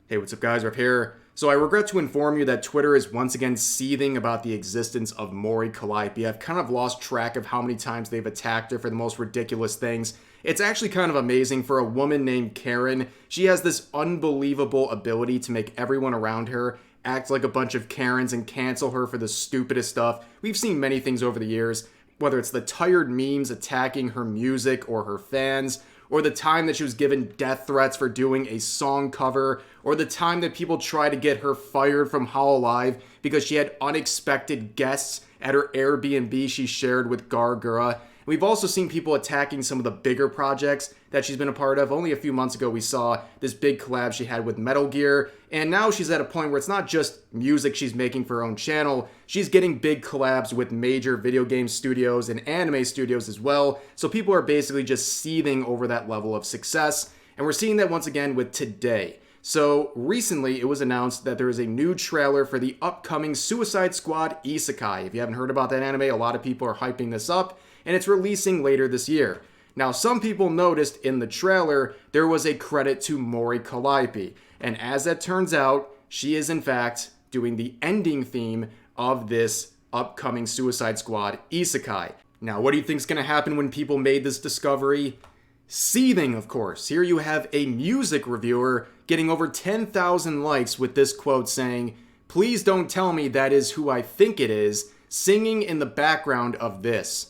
Hey, what's up guys, Riff here. So I regret to inform you that Twitter is once again seething about the existence of Mori Calliope. I've kind of lost track of how many times they've attacked her for the most ridiculous things. It's actually kind of amazing for a woman named Karen. She has this unbelievable ability to make everyone around her act like a bunch of Karens and cancel her for the stupidest stuff. We've seen many things over the years, whether it's the tired memes attacking her music or her fans, or the time that she was given death threats for doing a song cover, or the time that people tried to get her fired from hololive because she had unexpected guests at her Airbnb she shared with Gargura. We've also seen people attacking some of the bigger projects that she's been a part of. Only a few months ago we saw this big collab she had with Metal Gear, and now she's at a point where it's not just music she's making for her own channel, she's getting big collabs with major video game studios and anime studios as well, so people are basically just seething over that level of success, and we're seeing that once again with Today. So recently it was announced that there is a new trailer for the upcoming Suicide Squad Isekai. If you haven't heard about that anime, a lot of people are hyping this up, and it's releasing later this year. Now, some people noticed in the trailer there was a credit to Mori Calliope, and as it turns out, she is in fact doing the ending theme of this upcoming Suicide Squad Isekai. Now, what do you think is going to happen when people made this discovery? Seething, of course. Here you have a music reviewer getting over 10,000 likes with this quote saying, "Please don't tell me that is who I think it is," singing in the background of this.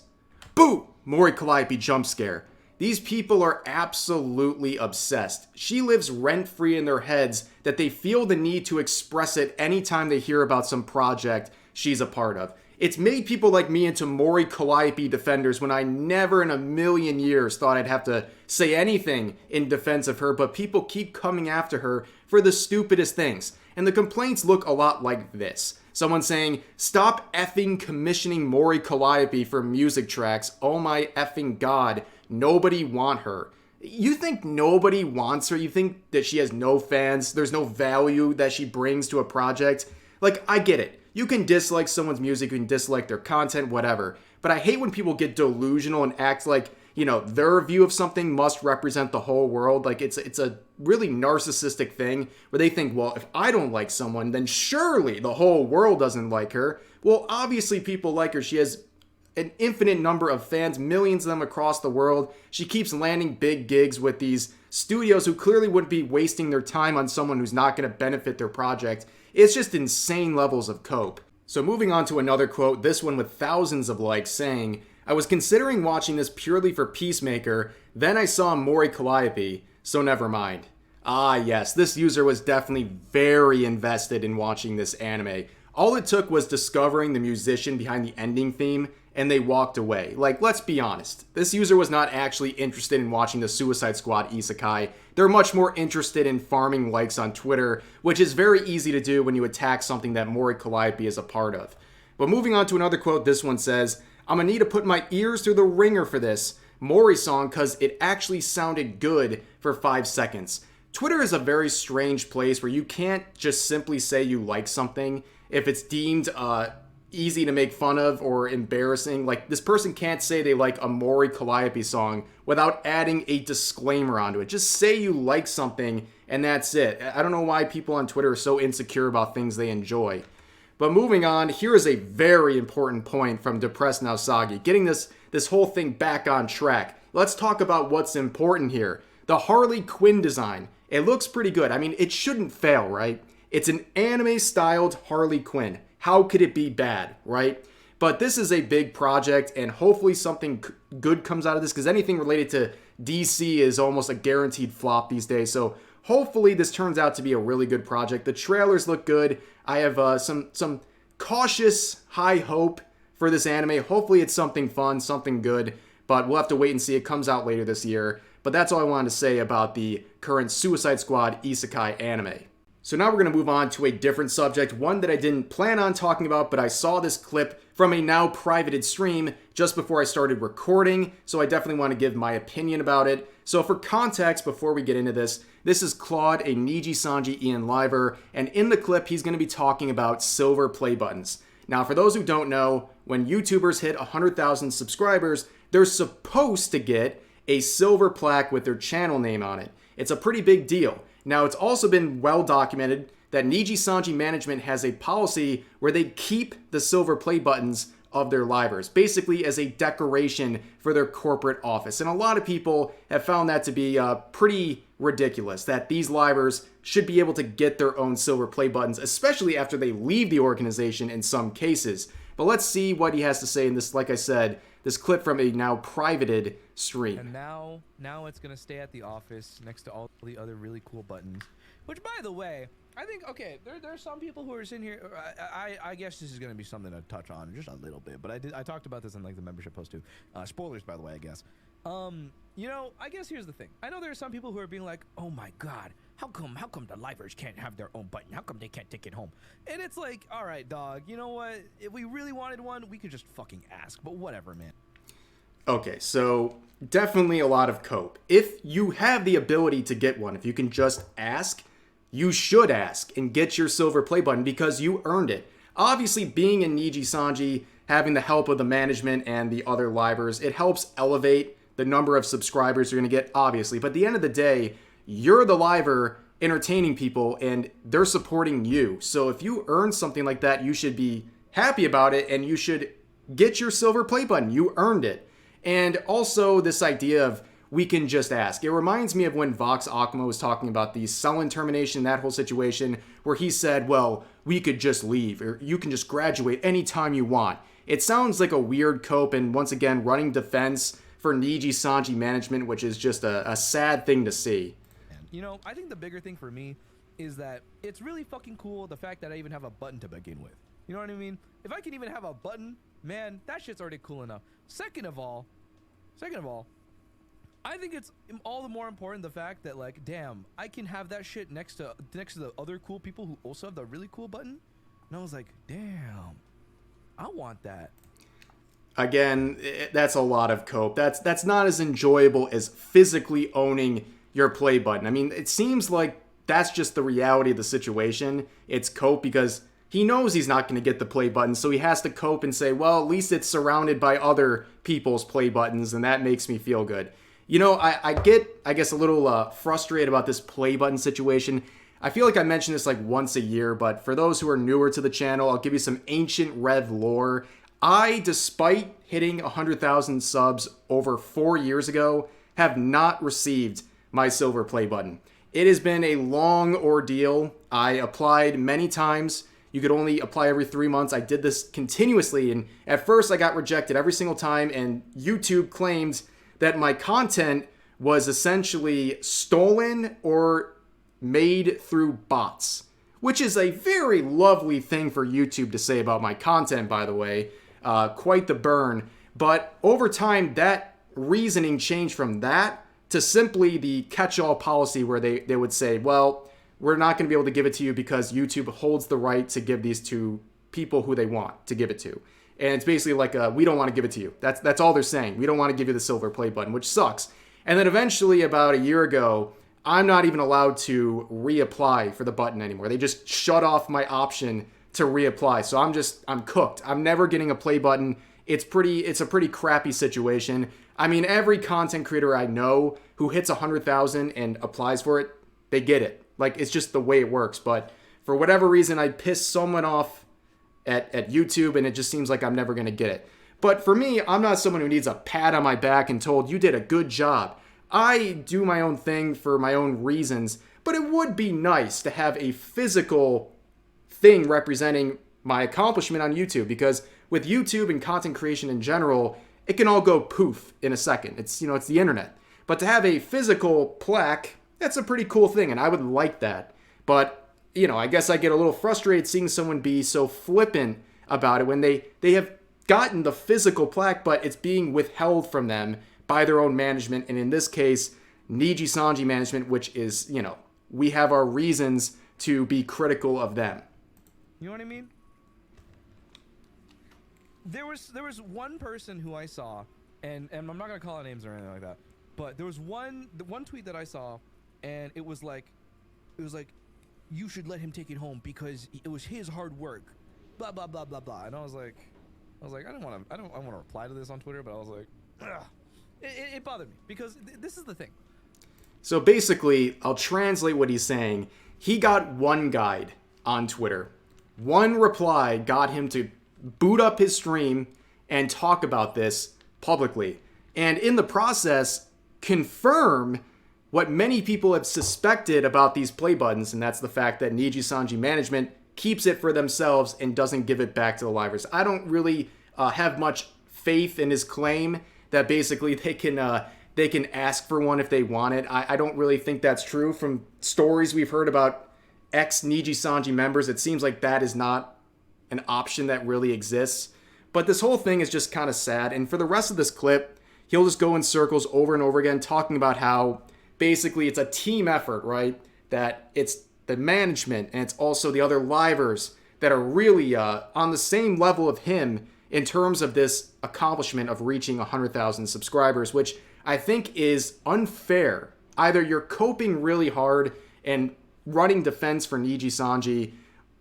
Boo! Mori Calliope jump scare. These people are absolutely obsessed. She lives rent-free in their heads that they feel the need to express it anytime they hear about some project she's a part of. It's made people like me into Mori Calliope defenders when I never in a million years thought I'd have to say anything in defense of her, but people keep coming after her for the stupidest things. And the complaints look a lot like this. Someone saying, "Stop effing commissioning Mori Calliope for music tracks. Oh my effing god, nobody want her." You think nobody wants her? You think that she has no fans? There's no value that she brings to a project? Like, I get it. You can dislike someone's music, you can dislike their content, whatever. But I hate when people get delusional and act like, their view of something must represent the whole world. Like, it's a really narcissistic thing where they think, well, if I don't like someone, then surely the whole world doesn't like her. Well, obviously people like her. She has an infinite number of fans, millions of them across the world. She keeps landing big gigs with these studios who clearly wouldn't be wasting their time on someone who's not going to benefit their project. It's just insane levels of cope. So moving on to another quote, this one with thousands of likes, saying, "I was considering watching this purely for Peacemaker, then I saw Mori Calliope, so never mind." Ah yes, this user was definitely very invested in watching this anime. All it took was discovering the musician behind the ending theme, and they walked away. Like, let's be honest. This user was not actually interested in watching the Suicide Squad Isekai. They're much more interested in farming likes on Twitter, which is very easy to do when you attack something that Mori Calliope is a part of. But moving on to another quote, this one says, "I'm gonna need to put my ears through the ringer for this Mori song cause it actually sounded good for 5 seconds." Twitter is a very strange place where you can't just simply say you like something if it's deemed easy to make fun of or embarrassing. Like, this person can't say they like a Mori Calliope song without adding a disclaimer onto it. Just say you like something and that's it. I don't know why people on Twitter are so insecure about things they enjoy. But moving on, here is a very important point from Depressed Now Sagi, getting this whole thing back on track. Let's talk about what's important here. The Harley Quinn design. It looks pretty good. I mean, it shouldn't fail, right? It's an anime-styled Harley Quinn. How could it be bad, right? But this is a big project, and hopefully something good comes out of this, because anything related to DC is almost a guaranteed flop these days. So hopefully this turns out to be a really good project. The trailers look good. I have some cautious high hope for this anime. Hopefully it's something fun, something good, but we'll have to wait and see. It comes out later this year. But that's all I wanted to say about the current Suicide Squad Isekai anime. So now we're going to move on to a different subject, one that I didn't plan on talking about, but I saw this clip from a now privated stream just before I started recording, so I definitely want to give my opinion about it. So for context, before we get into this, this is Claude, a Nijisanji EN liver, and in the clip, he's going to be talking about silver play buttons. Now, for those who don't know, when YouTubers hit 100,000 subscribers, they're supposed to get a silver plaque with their channel name on it. It's a pretty big deal. Now, it's also been well documented that Nijisanji management has a policy where they keep the silver play buttons of their livers, basically as a decoration for their corporate office. And a lot of people have found that to be pretty ridiculous, that these livers should be able to get their own silver play buttons, especially after they leave the organization in some cases. But let's see what he has to say in this, like I said, this clip from a now privated stream. And now it's gonna stay at the office next to all the other really cool buttons. Which, by the way, I think, okay, there's some people who are sitting here. I guess this is gonna be something to touch on just a little bit, but I talked about this in like the membership post too. Spoilers, by the way, I guess. You know, I guess here's the thing. I know there are some people who are being like, oh my god, how come the livers can't have their own button? How come they can't take it home? And it's like, all right, dog, you know what? If we really wanted one, we could just fucking ask. But whatever, man. Okay, so definitely a lot of cope. If you have the ability to get one, if you can just ask, you should ask and get your silver play button because you earned it. Obviously, being in Nijisanji, having the help of the management and the other livers, it helps elevate the number of subscribers you're going to get, obviously. But at the end of the day, you're the liver entertaining people and they're supporting you. So if you earn something like that, you should be happy about it and you should get your silver play button. You earned it. And also this idea of we can just ask. It reminds me of when Vox Akuma was talking about the Sullen termination, that whole situation, where he said, well, we could just leave, or you can just graduate anytime you want. It sounds like a weird cope, and once again, running defense for Nijisanji management, which is just a sad thing to see. You know, I think the bigger thing for me is that it's really fucking cool the fact that I even have a button to begin with. You know what I mean? If I can even have a button, man, that shit's already cool enough. Second of all, I think it's all the more important the fact that, like, damn, I can have that shit next to the other cool people who also have the really cool button. And I was like, damn, I want that. Again, that's a lot of cope. That's not as enjoyable as physically owning your play button. I mean, it seems like that's just the reality of the situation. It's cope because he knows he's not going to get the play button, so he has to cope and say, well, at least it's surrounded by other people's play buttons, and that makes me feel good. You know, I get, I guess, a little frustrated about this play button situation. I feel like I mention this like once a year, but for those who are newer to the channel, I'll give you some ancient Rev lore. I, despite hitting 100,000 subs over 4 years ago, have not received my silver play button. It has been a long ordeal. I applied many times. You could only apply every 3 months. I did this continuously, and at first I got rejected every single time, and YouTube claimed that my content was essentially stolen or made through bots, which is a very lovely thing for YouTube to say about my content, by the way. Quite the burn. But over time, that reasoning changed from that to simply the catch-all policy where they would say, well, we're not going to be able to give it to you because YouTube holds the right to give these to people who they want to give it to. And it's basically like, we don't want to give it to you. That's all they're saying. We don't want to give you the silver play button, which sucks. And then eventually, about a year ago, I'm not even allowed to reapply for the button anymore. They just shut off my option to reapply. So I'm cooked. I'm never getting a play button. It's a pretty crappy situation. I mean, every content creator I know who hits 100,000 and applies for it, they get it. Like, it's just the way it works. But for whatever reason, I pissed someone off at YouTube, and it just seems like I'm never going to get it. But for me, I'm not someone who needs a pat on my back and told, you did a good job. I do my own thing for my own reasons, but it would be nice to have a physical thing representing my accomplishment on YouTube, because with YouTube and content creation in general, it can all go poof in a second. It's the internet. But to have a physical plaque, that's a pretty cool thing, and I would like that. But I guess I get a little frustrated seeing someone be so flippant about it when they have gotten the physical plaque, but it's being withheld from them by their own management. And in this case, Nijisanji management, which is, we have our reasons to be critical of them. You know what I mean? There was one person who I saw, and I'm not going to call out names or anything like that, but there was one tweet that I saw, and it was like, you should let him take it home because it was his hard work, blah blah blah blah blah. And I was like, I don't want to reply to this on Twitter, but I was like, ugh. It bothered me because this is the thing. So basically, I'll translate what he's saying. He got one guide on Twitter. One reply got him to boot up his stream and talk about this publicly. And in the process, confirm what many people have suspected about these play buttons, and that's the fact that Nijisanji management keeps it for themselves and doesn't give it back to the livers. I don't really have much faith in his claim that basically they can ask for one if they want it. I don't really think that's true. From stories we've heard about ex-Nijisanji members, it seems like that is not an option that really exists. But this whole thing is just kind of sad. And for the rest of this clip, he'll just go in circles over and over again talking about how basically it's a team effort, right? That it's the management and it's also the other livers that are really on the same level of him in terms of this accomplishment of reaching 100,000 subscribers, which I think is unfair. Either you're coping really hard and running defense for Nijisanji,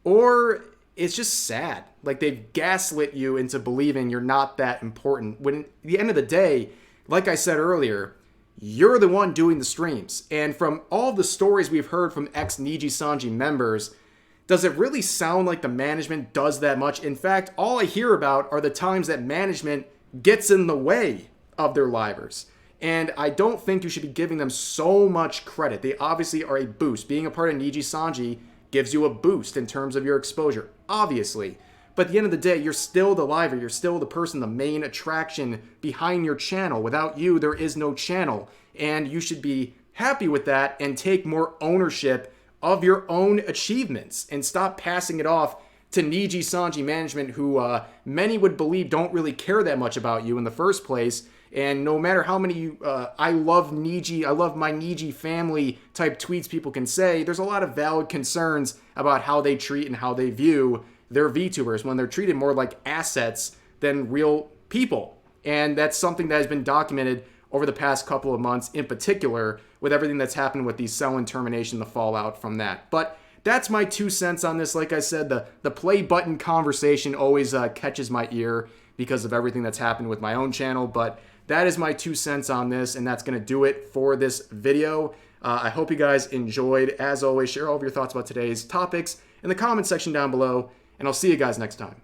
or it's just sad. Like, they've gaslit you into believing you're not that important. When at the end of the day, like I said earlier, you're the one doing the streams. And from all the stories we've heard from ex-Nijisanji members, does it really sound like the management does that much? In fact, all I hear about are the times that management gets in the way of their livers. And I don't think you should be giving them so much credit. They obviously are a boost. Being a part of Nijisanji gives you a boost in terms of your exposure, obviously. But at the end of the day, you're still the liver. You're still the person, the main attraction behind your channel. Without you, there is no channel. And you should be happy with that and take more ownership of your own achievements and stop passing it off to Nijisanji management, who many would believe don't really care that much about you in the first place. And no matter how many I love Niji, I love my Niji family type tweets people can say, there's a lot of valid concerns about how they treat and how they view their VTubers when they're treated more like assets than real people. And that's something that has been documented over the past couple of months, in particular with everything that's happened with the Selen termination, the fallout from that. But that's my 2 cents on this. Like I said, the play button conversation always catches my ear because of everything that's happened with my own channel. But that is my 2 cents on this, and that's going to do it for this video. I hope you guys enjoyed. As always, share all of your thoughts about today's topics in the comment section down below, and I'll see you guys next time.